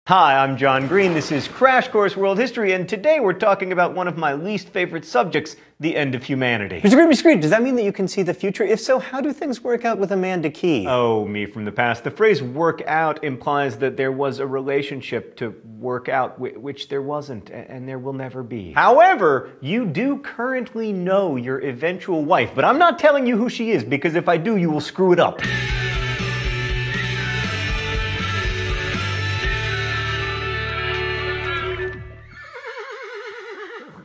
Hi, I'm John Green. This is Crash Course World History, and today we're talking about one of my least favorite subjects, the end of humanity. Mr. Green, does that mean that you can see the future? If so, how do things work out with Amanda Key? Oh, me from the past. The phrase work out implies that there was a relationship to work out, which there wasn't, and there will never be. However, you do currently know your eventual wife, but I'm not telling you who she is, because if I do, you will screw it up.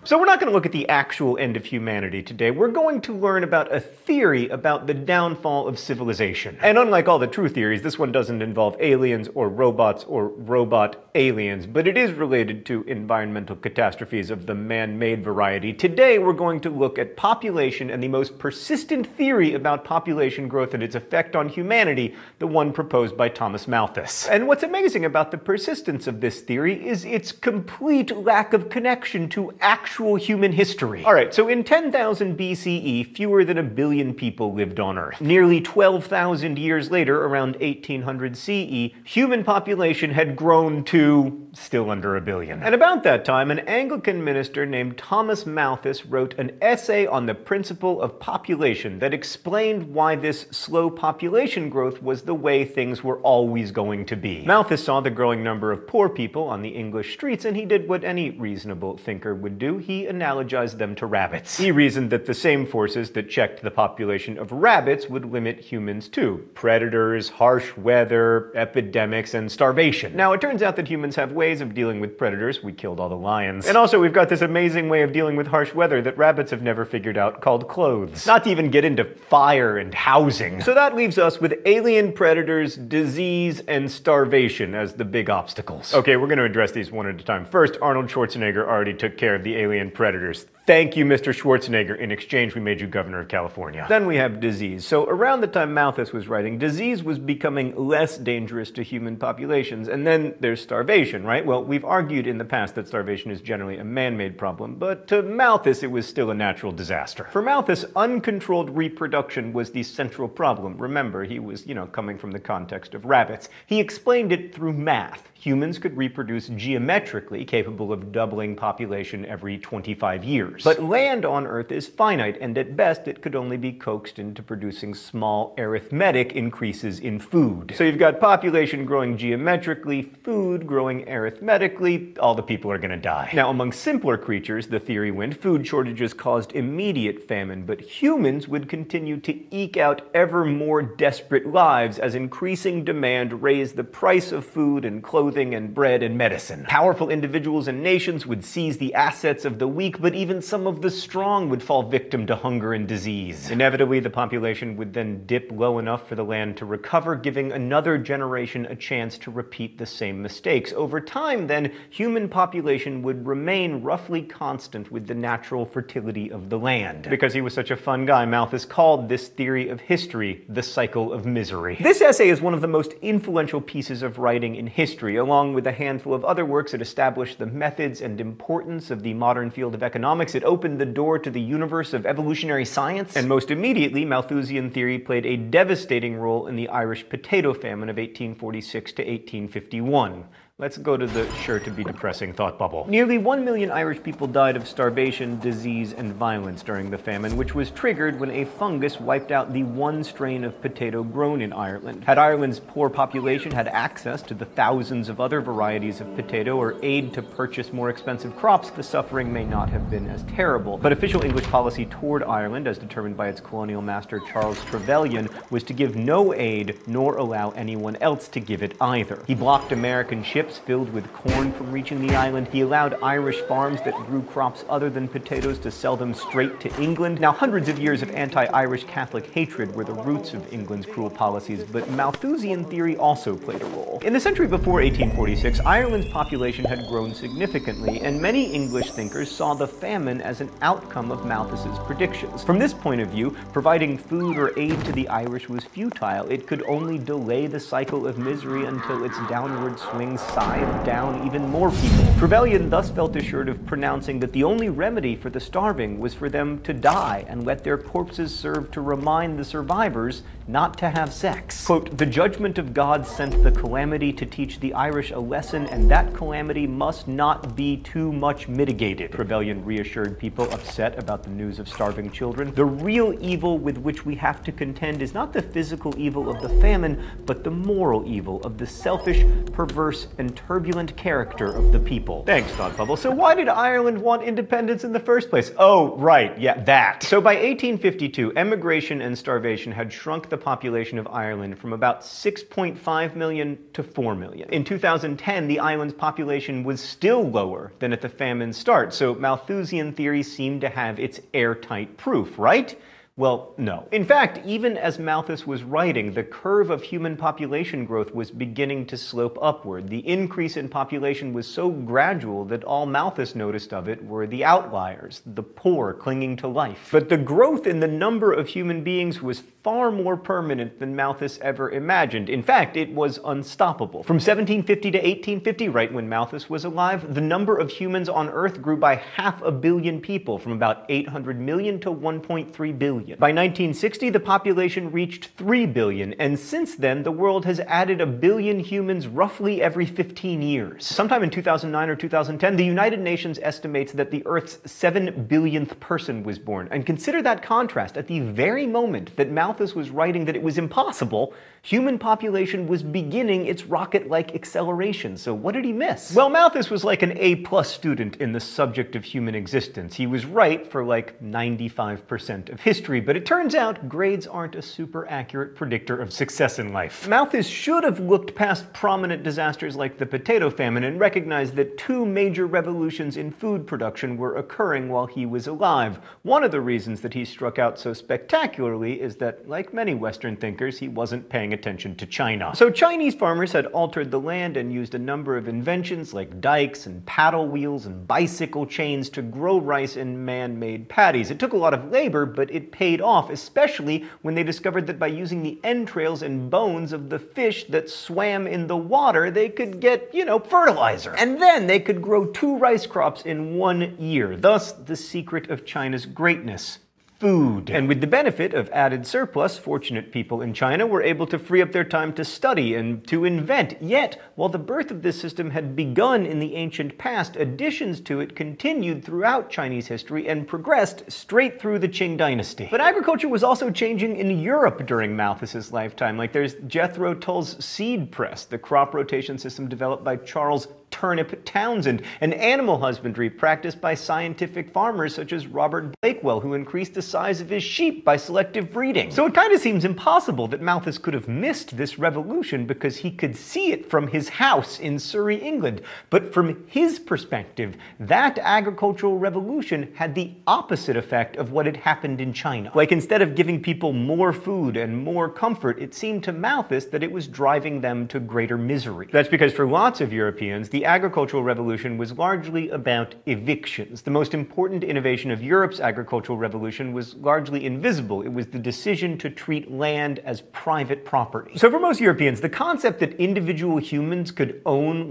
So we're not going to look at the actual end of humanity today. We're going to learn about a theory about the downfall of civilization. And unlike all the true theories, this one doesn't involve aliens or robot aliens, but it is related to environmental catastrophes of the man-made variety. Today we're going to look at population and the most persistent theory about population growth and its effect on humanity, the one proposed by Thomas Malthus. And what's amazing about the persistence of this theory is its complete lack of connection to actual human history. Alright, so in 10,000 BCE, fewer than 1 billion people lived on Earth. Nearly 12,000 years later, around 1800 CE, human population had grown to still under 1 billion. And about that time, an Anglican minister named Thomas Malthus wrote an essay on the principle of population that explained why this slow population growth was the way things were always going to be. Malthus saw the growing number of poor people on the English streets, and he did what any reasonable thinker would do. He analogized them to rabbits. He reasoned that the same forces that checked the population of rabbits would limit humans too. Predators, harsh weather, epidemics, and starvation. Now, it turns out that humans have ways of dealing with predators. We killed all the lions. And also, we've got this amazing way of dealing with harsh weather that rabbits have never figured out, called clothes. Not to even get into fire and housing. So that leaves us with alien predators, disease, and starvation as the big obstacles. Okay, we're going to address these one at a time. First, Arnold Schwarzenegger already took care of the alien predators. Thank you, Mr. Schwarzenegger. In exchange, we made you governor of California. Then we have disease. So around the time Malthus was writing, disease was becoming less dangerous to human populations. And then there's starvation, right? Well, we've argued in the past that starvation is generally a man-made problem, but to Malthus, it was still a natural disaster. For Malthus, uncontrolled reproduction was the central problem. Remember, he was, coming from the context of rabbits. He explained it through math. Humans could reproduce geometrically, capable of doubling population every 25 years. But land on Earth is finite, and at best it could only be coaxed into producing small arithmetic increases in food. So you've got population growing geometrically, food growing arithmetically, all the people are gonna die. Now, among simpler creatures, the theory went, food shortages caused immediate famine, but humans would continue to eke out ever more desperate lives as increasing demand raised the price of food and clothing and bread and medicine. Powerful individuals and nations would seize the assets of the weak, but even some of the strong would fall victim to hunger and disease. Inevitably, the population would then dip low enough for the land to recover, giving another generation a chance to repeat the same mistakes. Over time, then, human population would remain roughly constant with the natural fertility of the land. Because he was such a fun guy, Malthus called this theory of history the cycle of misery. This essay is one of the most influential pieces of writing in history, along with a handful of other works that established the methods and importance of the modern field of economics. It opened the door to the universe of evolutionary science, and most immediately, Malthusian theory played a devastating role in the Irish potato famine of 1846 to 1851. Let's go to the sure-to-be-depressing thought bubble. Nearly 1 million Irish people died of starvation, disease, and violence during the famine, which was triggered when a fungus wiped out the one strain of potato grown in Ireland. Had Ireland's poor population had access to the thousands of other varieties of potato or aid to purchase more expensive crops, the suffering may not have been as terrible. But official English policy toward Ireland, as determined by its colonial master Charles Trevelyan, was to give no aid nor allow anyone else to give it either. He blocked American ships filled with corn from reaching the island. He allowed Irish farms that grew crops other than potatoes to sell them straight to England. Now, hundreds of years of anti-Irish Catholic hatred were the roots of England's cruel policies, but Malthusian theory also played a role. In the century before 1846, Ireland's population had grown significantly, and many English thinkers saw the famine as an outcome of Malthus's predictions. From this point of view, providing food or aid to the Irish was futile. It could only delay the cycle of misery until its downward swing scythe down even more people. Trevelyan thus felt assured of pronouncing that the only remedy for the starving was for them to die and let their corpses serve to remind the survivors not to have sex. Quote, "The judgment of God sent the calamity to teach the Irish a lesson, and that calamity must not be too much mitigated," Trevelyan reassured people upset about the news of starving children. "The real evil with which we have to contend is not the physical evil of the famine, but the moral evil of the selfish, perverse, and turbulent character of the people." Thanks, Thought Bubble. So why did Ireland want independence in the first place? Oh, right, yeah, that. So by 1852, emigration and starvation had shrunk the population of Ireland from about 6.5 million to 4 million. In 2010, the island's population was still lower than at the famine's start, so Malthusian theory seemed to have its airtight proof, right? Well, no. In fact, even as Malthus was writing, the curve of human population growth was beginning to slope upward. The increase in population was so gradual that all Malthus noticed of it were the outliers, the poor clinging to life. But the growth in the number of human beings was far more permanent than Malthus ever imagined. In fact, it was unstoppable. From 1750 to 1850, right when Malthus was alive, the number of humans on Earth grew by 500 million people, from about 800 million to 1.3 billion. By 1960, the population reached 3 billion, and since then, the world has added 1 billion humans roughly every 15 years. Sometime in 2009 or 2010, the United Nations estimates that the Earth's 7 billionth person was born. And consider that contrast. At the very moment that Malthus was writing that it was impossible, human population was beginning its rocket-like acceleration. So what did he miss? Well, Malthus was like an A+ student in the subject of human existence. He was right for like 95% of history, but it turns out grades aren't a super accurate predictor of success in life. Malthus should have looked past prominent disasters like the potato famine and recognized that 2 major revolutions in food production were occurring while he was alive. One of the reasons that he struck out so spectacularly is that, like many Western thinkers, he wasn't paying attention to China. So Chinese farmers had altered the land and used a number of inventions like dikes and paddle wheels and bicycle chains to grow rice in man-made paddies. It took a lot of labor, but it paid off, especially when they discovered that by using the entrails and bones of the fish that swam in the water, they could get, fertilizer. And then they could grow 2 rice crops in 1 year. Thus, the secret of China's greatness. Food. And with the benefit of added surplus, fortunate people in China were able to free up their time to study and to invent. Yet, while the birth of this system had begun in the ancient past, additions to it continued throughout Chinese history and progressed straight through the Qing dynasty. But agriculture was also changing in Europe during Malthus's lifetime. Like there's Jethro Tull's seed press, the crop rotation system developed by Charles Turnip Townsend, and animal husbandry practiced by scientific farmers such as Robert Blakewell, who increased the size of his sheep by selective breeding. So it kind of seems impossible that Malthus could have missed this revolution because he could see it from his house in Surrey, England. But from his perspective, that agricultural revolution had the opposite effect of what had happened in China. Like instead of giving people more food and more comfort, it seemed to Malthus that it was driving them to greater misery. That's because for lots of Europeans, the agricultural revolution was largely about evictions. The most important innovation of Europe's agricultural revolution was largely invisible. It was the decision to treat land as private property. So for most Europeans, the concept that individual humans could own,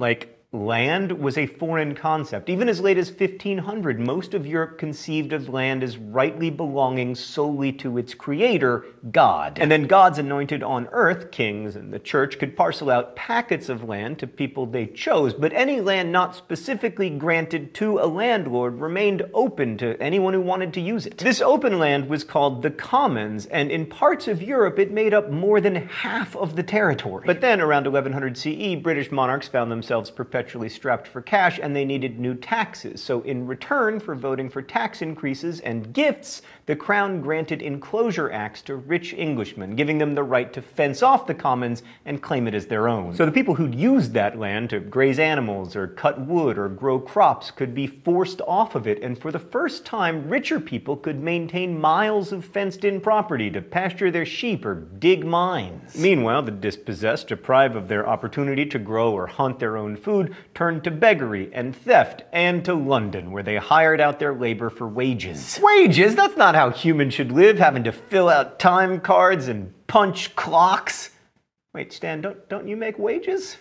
land was a foreign concept. Even as late as 1500, most of Europe conceived of land as rightly belonging solely to its creator, God. And then gods anointed on earth, kings and the church, could parcel out packets of land to people they chose, but any land not specifically granted to a landlord remained open to anyone who wanted to use it. This open land was called the commons, and in parts of Europe it made up more than half of the territory. But then, around 1100 CE, British monarchs found themselves perpetually strapped for cash, and they needed new taxes. So in return for voting for tax increases and gifts, the crown granted enclosure acts to rich Englishmen, giving them the right to fence off the commons and claim it as their own. So the people who'd used that land to graze animals or cut wood or grow crops could be forced off of it, and for the first time, richer people could maintain miles of fenced-in property to pasture their sheep or dig mines. Meanwhile, the dispossessed, deprived of their opportunity to grow or hunt their own food, turned to beggary and theft, and to London, where they hired out their labor for wages. Wages? That's not how humans should live, having to fill out time cards and punch clocks. Wait, Stan, don't you make wages?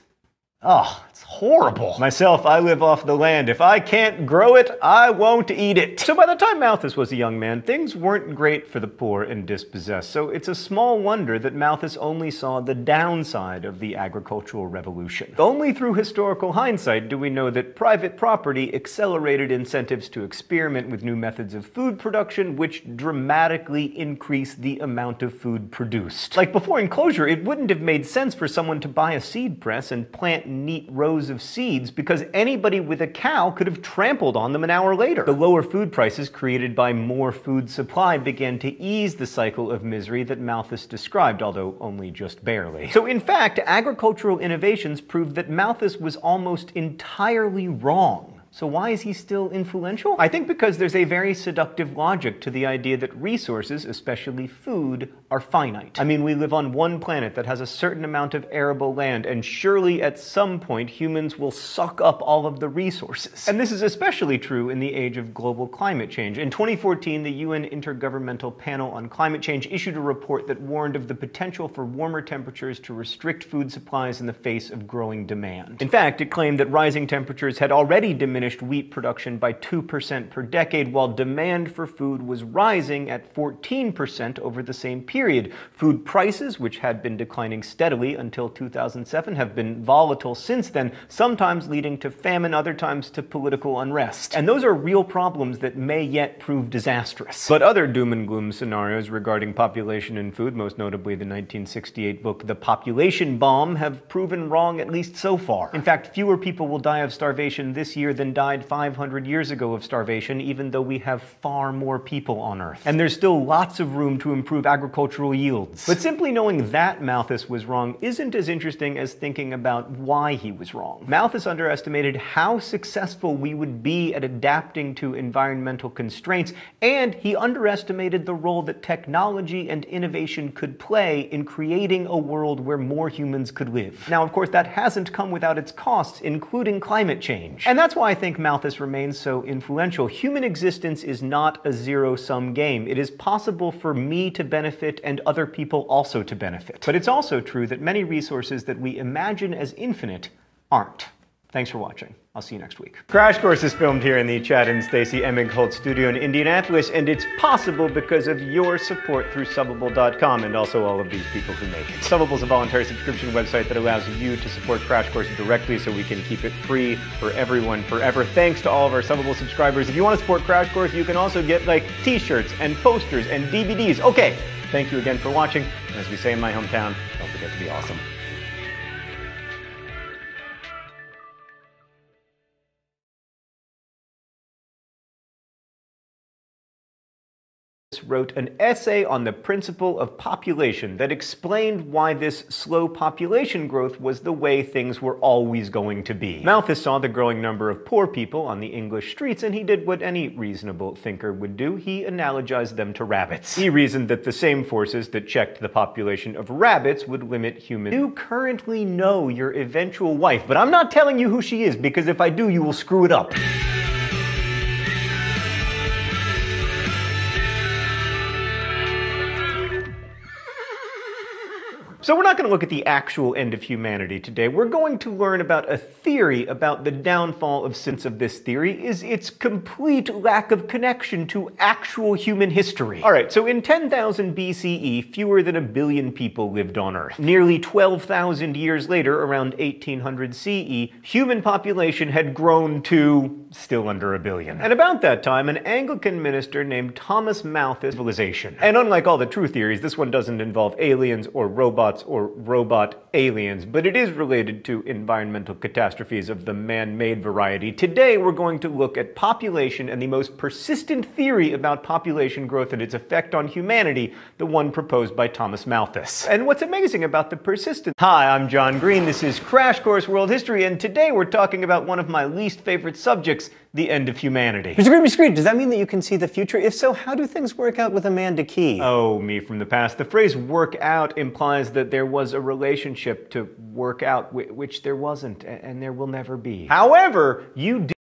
Oh, it's horrible. Myself, I live off the land. If I can't grow it, I won't eat it. So by the time Malthus was a young man, things weren't great for the poor and dispossessed. So it's a small wonder that Malthus only saw the downside of the agricultural revolution. Only through historical hindsight do we know that private property accelerated incentives to experiment with new methods of food production, which dramatically increased the amount of food produced. Like before enclosure, it wouldn't have made sense for someone to buy a seed press and plant neat rows of seeds because anybody with a cow could have trampled on them an hour later. The lower food prices created by more food supply began to ease the cycle of misery that Malthus described, although only just barely. So in fact, agricultural innovations proved that Malthus was almost entirely wrong. So why is he still influential? I think because there's a very seductive logic to the idea that resources, especially food, are finite. I mean, we live on one planet that has a certain amount of arable land, and surely at some point humans will suck up all of the resources. And this is especially true in the age of global climate change. In 2014, the UN Intergovernmental Panel on Climate Change issued a report that warned of the potential for warmer temperatures to restrict food supplies in the face of growing demand. In fact, it claimed that rising temperatures had already diminished wheat production by 2% per decade, while demand for food was rising at 14% over the same period. Food prices, which had been declining steadily until 2007, have been volatile since then, sometimes leading to famine, other times to political unrest. And those are real problems that may yet prove disastrous. But other doom and gloom scenarios regarding population and food, most notably the 1968 book The Population Bomb, have proven wrong at least so far. In fact, fewer people will die of starvation this year than died 500 years ago of starvation, even though we have far more people on Earth. And there's still lots of room to improve agricultural yields. But simply knowing that Malthus was wrong isn't as interesting as thinking about why he was wrong. Malthus underestimated how successful we would be at adapting to environmental constraints, and he underestimated the role that technology and innovation could play in creating a world where more humans could live. Now, of course, that hasn't come without its costs, including climate change. And that's why I think Malthus remains so influential. Human existence is not a zero-sum game. It is possible for me to benefit and other people also to benefit. But it's also true that many resources that we imagine as infinite aren't. Thanks for watching. I'll see you next week. Crash Course is filmed here in the Chad and Stacy Emigholt studio in Indianapolis, and it's possible because of your support through Subbable.com and also all of these people who make it. Subbable is a voluntary subscription website that allows you to support Crash Course directly so we can keep it free for everyone forever. Thanks to all of our Subbable subscribers. If you want to support Crash Course, you can also get like t-shirts and posters and DVDs. Okay, thank you again for watching. And as we say in my hometown, don't forget to be awesome. Wrote an essay on the principle of population that explained why this slow population growth was the way things were always going to be. Malthus saw the growing number of poor people on the English streets, and he did what any reasonable thinker would do. He analogized them to rabbits. He reasoned that the same forces that checked the population of rabbits would limit humans. You currently know your eventual wife, but I'm not telling you who she is, because if I do, you will screw it up. So we're not going to look at the actual end of humanity today. We're going to learn about a theory about the downfall of sense of this theory is its complete lack of connection to actual human history. Alright, so in 10,000 BCE, fewer than 1 billion people lived on Earth. Nearly 12,000 years later, around 1800 CE, human population had grown to still under 1 billion. And about that time, an Anglican minister named Thomas Malthus civilization. And unlike all the true theories, this one doesn't involve aliens or robots or robot aliens, but it is related to environmental catastrophes of the man-made variety. Today, we're going to look at population and the most persistent theory about population growth and its effect on humanity, the one proposed by Thomas Malthus. And what's amazing about the persistence... Hi, I'm John Green, this is Crash Course World History, and today we're talking about one of my least favorite subjects, the end of humanity. Mr. Green, does that mean that you can see the future? If so, how do things work out with Amanda Key? Oh, me from the past. The phrase work out implies that there was a relationship to work out, which there wasn't, and there will never be. However, you do